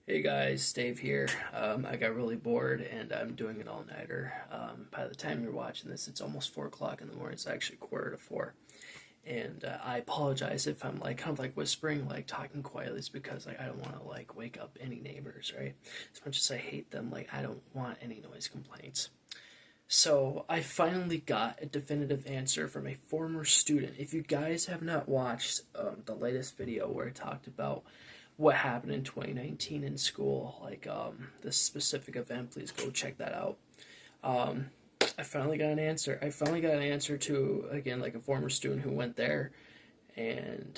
Hey guys, Dave here. I got really bored and I'm doing an all-nighter. By the time you're watching this, it's almost 4 o'clock in the morning. It's actually quarter to 4. And I apologize if I'm like kind of like whispering, like talking quietly. It's because I don't want to like wake up any neighbors, right? As much as I hate them, like I don't want any noise complaints. So I finally got a definitive answer from a former student. If you guys have not watched the latest video where I talked about what happened in 2019 in school, like this specific event, please go check that out. Um, I finally got an answer. I finally got an answer to, again, like a former student who went there, and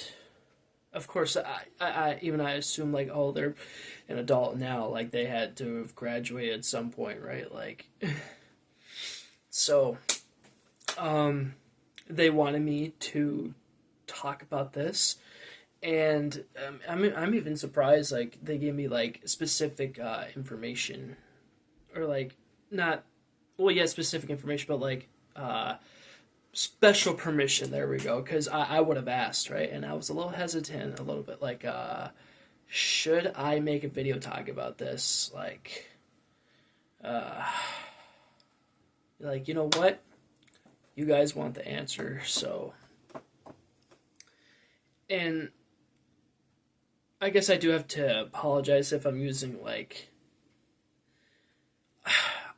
of course, I assume like, oh, they're an adult now, like they had to have graduated at some point, right? Like, so they wanted me to talk about this, and I'm even surprised. Like they gave me like specific information, or like not, well, yeah, specific information, but like special permission. There we go. Because I would have asked, right, and I was a little hesitant, a little bit like, should I make a video talk about this? Uh, like you know what, you guys want the answer, so and I guess I do have to apologize if I'm using like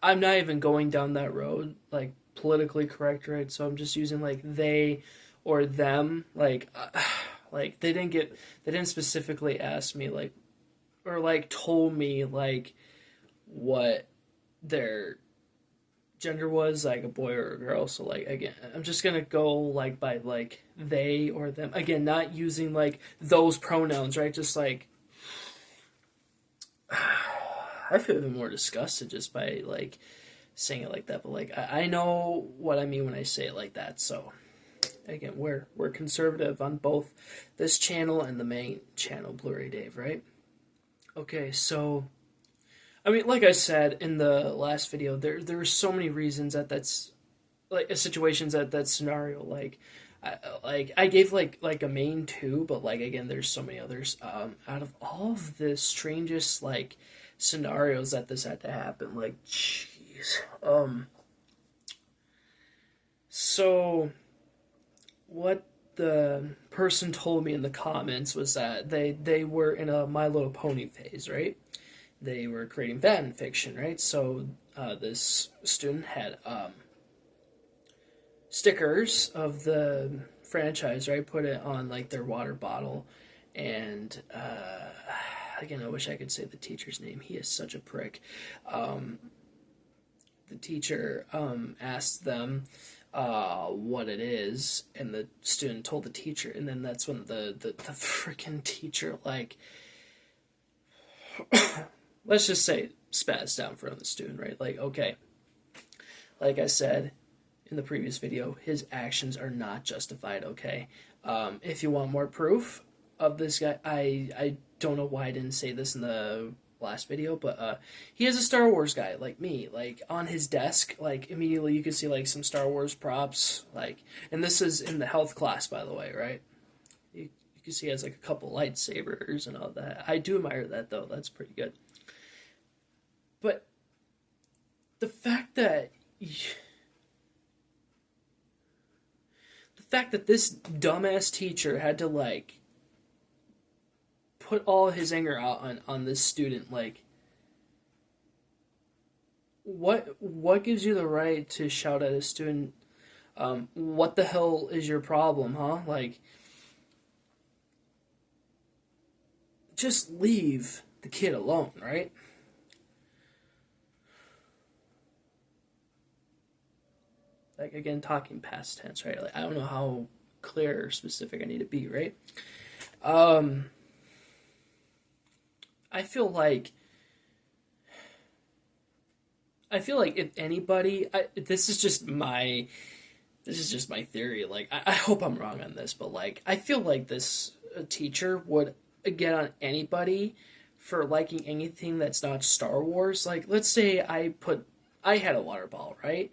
I'm not even going down that road like politically correct, right? So I'm just using like they or them, like they didn't specifically ask me like or like told me like what their gender was, like a boy or a girl. So like again, I'm just gonna go like by like they or them, again not using like those pronouns, right? Just like I feel even more disgusted just by like saying it like that, but like I know what I mean when I say it like that. So again, we're conservative on both this channel and the main channel, Blu-ray Dave, right? Okay, so I mean, like I said in the last video, there are so many reasons that that's like situations that scenario I gave like a main two, but like again, there's so many others. Out of all of the strangest like scenarios that this had to happen, like jeez. So what the person told me in the comments was that they were in a My Little Pony phase, right? They were creating fan fiction, right? So this student had stickers of the franchise, right? Put it on like their water bottle, and again, I wish I could say the teacher's name. He is such a prick. Um, the teacher asked them what it is, and the student told the teacher, and then that's when the freaking teacher like let's just say spazzed out in front of the student, right? Like okay, like I said in the previous video, his actions are not justified. Okay, if you want more proof of this guy, I don't know why I didn't say this in the last video, but he is a Star Wars guy like me. Like on his desk, like immediately you can see like some Star Wars props. Like, and this is in the health class, by the way, right? You can see he has like a couple lightsabers and all that. I do admire that though. That's pretty good. But the fact that this dumbass teacher had to like put all his anger out on this student, like what gives you the right to shout at a student, what the hell is your problem, huh? Like just leave the kid alone, right? Like again, talking past tense, right? Like I don't know how clear or specific I need to be, right? um I feel like if anybody, this is just my theory. Like I hope I'm wrong on this, but like I feel like this teacher would get on anybody for liking anything that's not Star Wars. Like let's say I had a water ball, right?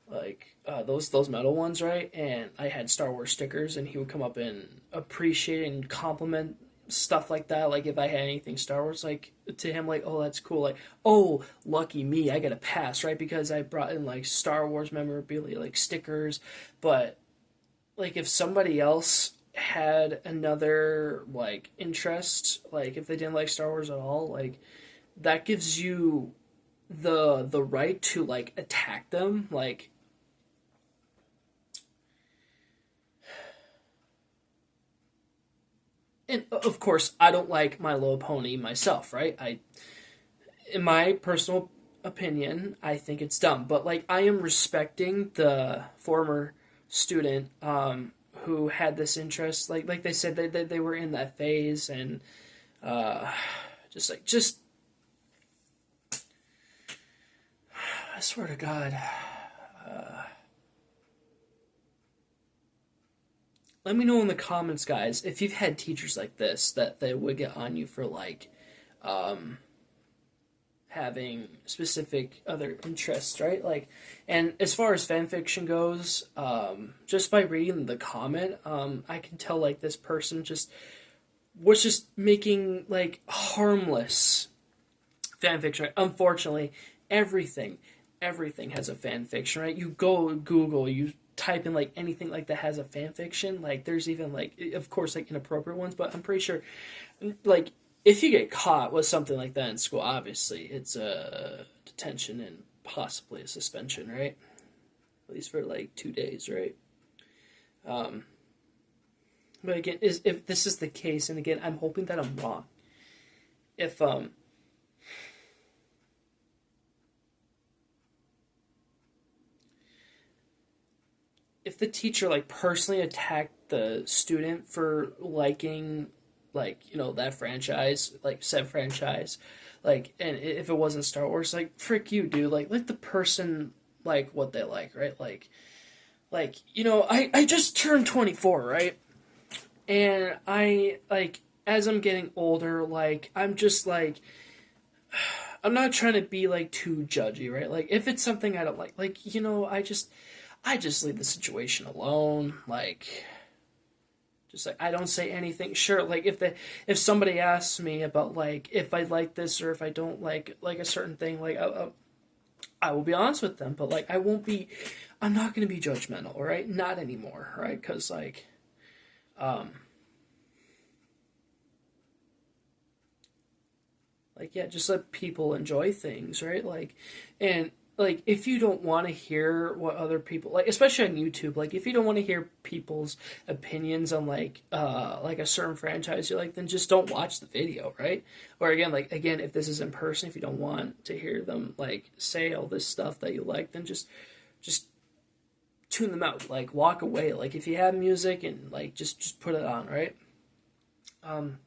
Like those metal ones, right? And I had Star Wars stickers, and he would come up and appreciate and compliment stuff like that. Like if I had anything Star Wars, like to him, like, oh, that's cool. Like, oh, lucky me, I get a pass, right? Because I brought in like Star Wars memorabilia, like stickers. But like if somebody else had another like interest, like if they didn't like Star Wars at all, like that gives you the right to like attack them, like. And of course, I don't like My Little Pony myself, right? In my personal opinion, I think it's dumb. But like, I am respecting the former student who had this interest. Like they said, they were in that phase, and uh, just I swear to God. Let me know in the comments, guys, if you've had teachers like this that they would get on you for like um, having specific other interests, right? Like, and as far as fan fiction goes, just by reading the comment, I can tell like this person just was just making like harmless fan fiction. Right? Unfortunately, everything, everything has a fan fiction, right? You go Google, you type in like anything like that has a fan fiction. Like, there's even like, of course, like inappropriate ones, but I'm pretty sure, like, if you get caught with something like that in school, obviously it's a detention and possibly a suspension, right? At least for like 2 days, right? Um, but again, if this is the case, and again, I'm hoping that I'm wrong. If if the teacher like personally attacked the student for liking, like, that franchise, like said franchise, like, and if it wasn't Star Wars, like, frick you, dude, like let the person like what they like, right? Like I just turned 24, right? And I like, as I'm getting older, like I'm just like, I'm not trying to be like too judgy, right? Like if it's something I don't like, I just leave the situation alone. Like, just like I don't say anything. Sure, like if somebody asks me about like if I like this or if I don't like a certain thing, like I will be honest with them. But like I'm not gonna be judgmental, right? Not anymore, right? Because um, yeah, just let people enjoy things, right? And like if you don't want to hear what other people like, especially on YouTube, like if you don't want to hear people's opinions on like a certain franchise you like, then just don't watch the video, right? Or again, if this is in person, if you don't want to hear them like say all this stuff that you like, then just tune them out, like walk away. Like if you have music and like just put it on, right? Um,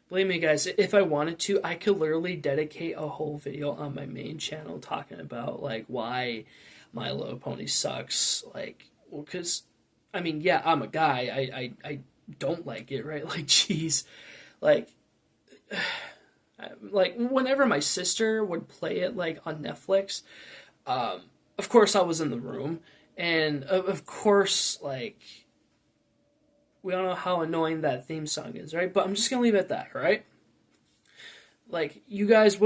Believe me, guys, if I wanted to, I could literally dedicate a whole video on my main channel talking about, like, why My Little Pony sucks. Like, well, because, I mean, yeah, I'm a guy. I don't like it, right? Like, jeez. Like, whenever my sister would play it, like, on Netflix, um, of course I was in the room. And, of course, like, we all know how annoying that theme song is, right? But I'm just gonna leave it at that, right? Like you guys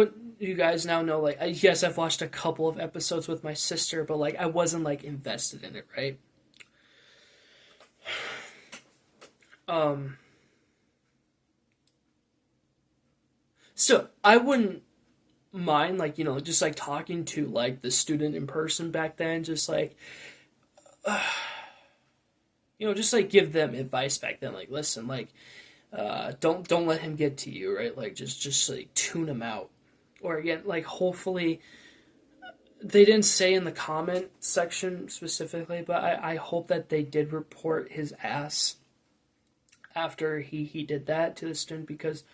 now know, like, yes, I've watched a couple of episodes with my sister, but like I wasn't like invested in it, right? Um, so I wouldn't mind, like, just like talking to like the student in person back then, just like just like give them advice back then, like, listen, like, don't let him get to you, right? Like just like tune him out. Or again, like hopefully they didn't say in the comment section specifically, but I hope that they did report his ass after he did that to the student, because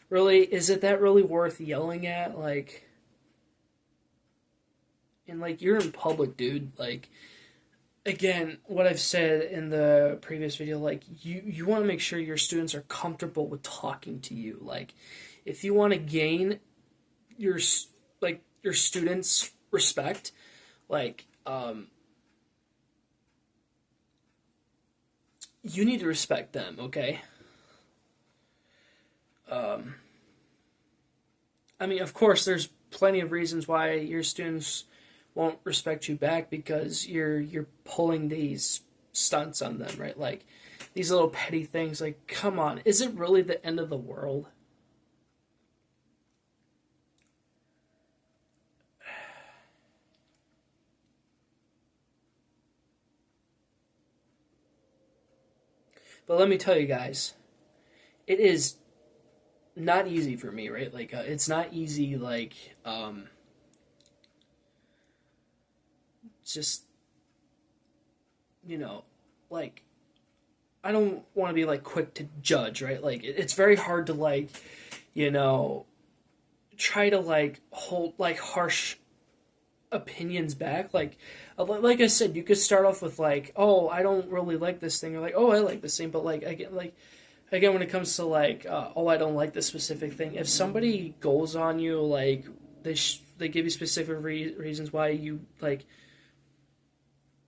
really, is it that really worth yelling at? Like, and like you're in public, dude. Like, again, what I've said in the previous video, like you want to make sure your students are comfortable with talking to you. Like, if you want to gain your your students' respect, like you need to respect them, okay? Um, I mean, of course, there's plenty of reasons why your students won't respect you back because you're pulling these stunts on them, right? Like these little petty things. Like, come on, is it really the end of the world? But let me tell you guys, it is not easy for me, right? Like, it's not easy. Like, just you know, like I don't want to be like quick to judge, right? Like, it's very hard to like, you know, try to like hold like harsh opinions back. Like I said, you could start off with like, oh, I don't really like this thing, or like, oh, I like this thing. But like again, when it comes to like, oh, I don't like this specific thing. If somebody goes on you, like they give you specific reasons why you like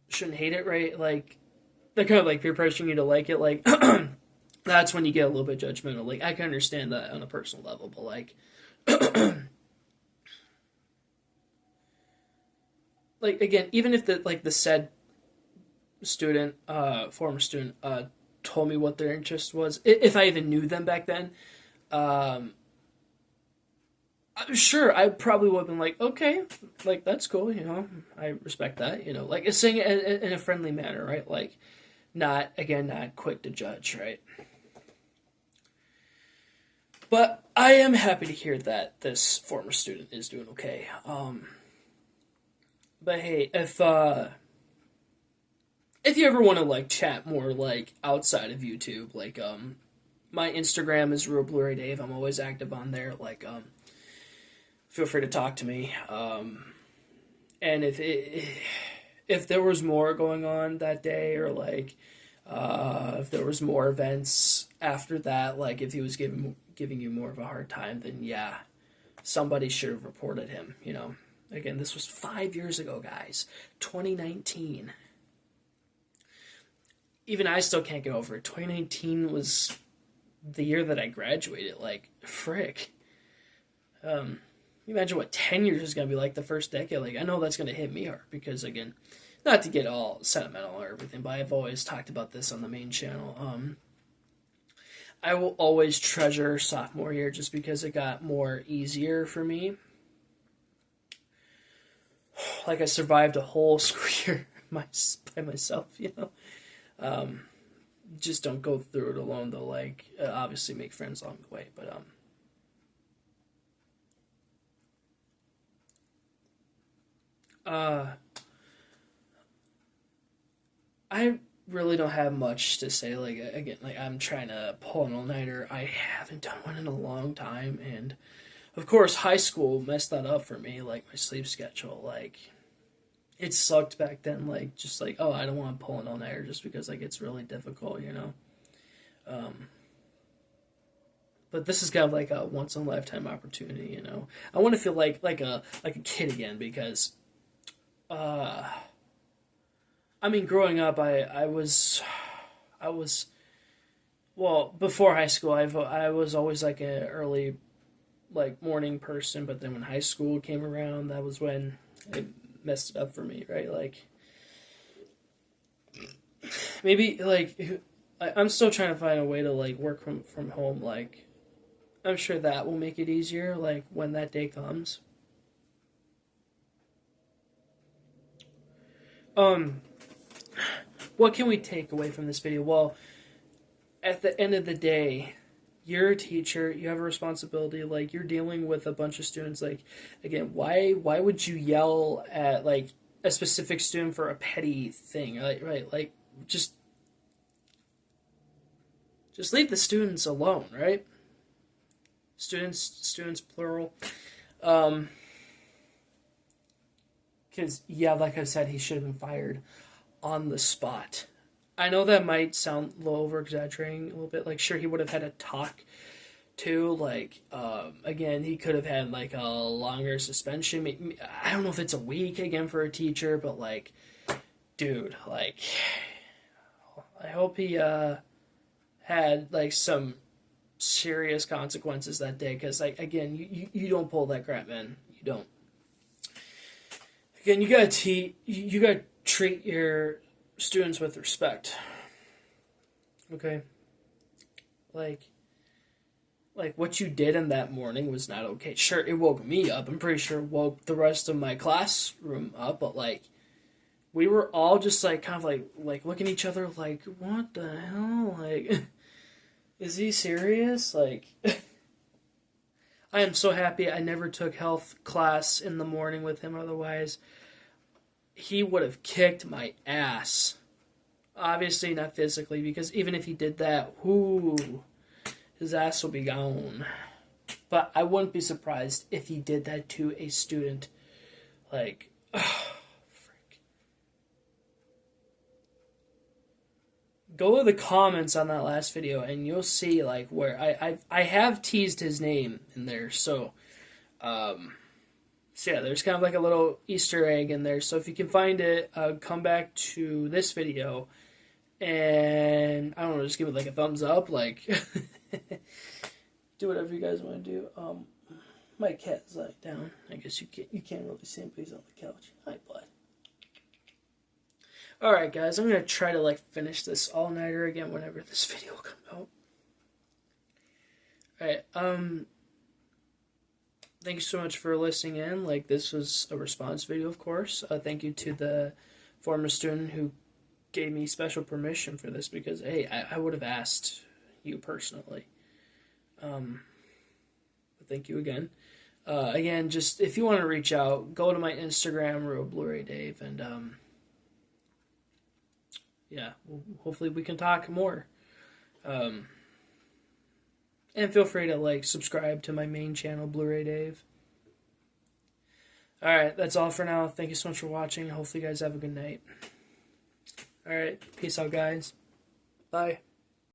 shouldn't hate it, right? Like they're kind of like peer pressuring you to like it. Like that's when you get a little bit judgmental. Like I can understand that on a personal level, but like. Like again, even if the said student, former student, told me what their interest was, if I even knew them back then, um, I'm sure I probably would have been like, okay, like that's cool, I respect that, like saying it in a friendly manner, right? Like, not quick to judge, right? But I am happy to hear that this former student is doing okay. But hey, if you ever want to like chat more like outside of YouTube, like my Instagram is real Blu-ray Dave. I'm always active on there. Like feel free to talk to me. And if there was more going on that day, or like if there was more events after that, like if he was giving you more of a hard time, then yeah, somebody should have reported him. Again, this was 5 years ago, guys. 2019. Even I still can't get over it. 2019 was the year that I graduated. Like, frick. You imagine what 10 years is going to be like the first decade. Like, I know that's going to hit me hard because, again, not to get all sentimental or everything, but I've always talked about this on the main channel. I will always treasure sophomore year just because it got more easier for me. Like I survived a whole school year by myself, Just don't go through it alone, though. Like, obviously make friends along the way, but I really don't have much to say. Like, again, like I'm trying to pull an all-nighter. I haven't done one in a long time, and of course, high school messed that up for me. Like my sleep schedule, like it sucked back then. Like just like, oh, I don't want to pull an all-nighter just because like it's really difficult. Um, but this is kind of like a once in a lifetime opportunity. I want to feel like a kid again because, uh, I mean, growing up, I was well before high school. I was always like an early like morning person, but then when high school came around, that was when it messed it up for me, right? Like maybe like I'm still trying to find a way to like work from home. Like I'm sure that will make it easier. Like when that day comes. Um, what can we take away from this video? Well, at the end of the day, you're a teacher, you have a responsibility, like you're dealing with a bunch of students. Like again, why would you yell at like a specific student for a petty thing? Right, like just leave the students alone, right? Students plural. Um because yeah, like I said, he should have been fired on the spot. I know that might sound a little over exaggerating a little bit. Like, sure, he would have had a talk too. Like, again, he could have had like a longer suspension. I don't know if it's a week again for a teacher, but like, dude, like, I hope he had like some serious consequences that day, because, like, again, you don't pull that crap, man. You don't. Again, you gotta treat your students with respect. Okay? Like what you did in that morning was not okay. Sure, it woke me up. I'm pretty sure it woke the rest of my classroom up, but, like, we were all just, like, kind of like looking at each other like, what the hell? Like, is he serious? Like, I am so happy I never took health class in the morning with him. Otherwise, he would have kicked my ass. Obviously not physically, because even if he did that, whoo, his ass will be gone. But I wouldn't be surprised if he did that to a student. Like, frick. Go to the comments on that last video and you'll see, like, where I have teased his name in there. So yeah, there's kind of like a little Easter egg in there. So if you can find it, come back to this video and, I don't know, just give it like a thumbs up, like, do whatever you guys want to do. My cat is lying down. I guess you can't really see him, but he's on the couch. Hi, bud. Alright, guys, I'm going to try to, like, finish this all-nighter again whenever this video will come out. Alright, thank you so much for listening in. Like, this was a response video, of course. Thank you to the former student who gave me special permission for this, because, hey, I would have asked you personally. But thank you again. Again, just if you want to reach out, go to my Instagram, Real Blu-ray Dave, and yeah, hopefully we can talk more. And feel free to, like, subscribe to my main channel, Blu-ray Dave. Alright, that's all for now. Thank you so much for watching. Hopefully you guys have a good night. Alright, peace out, guys. Bye.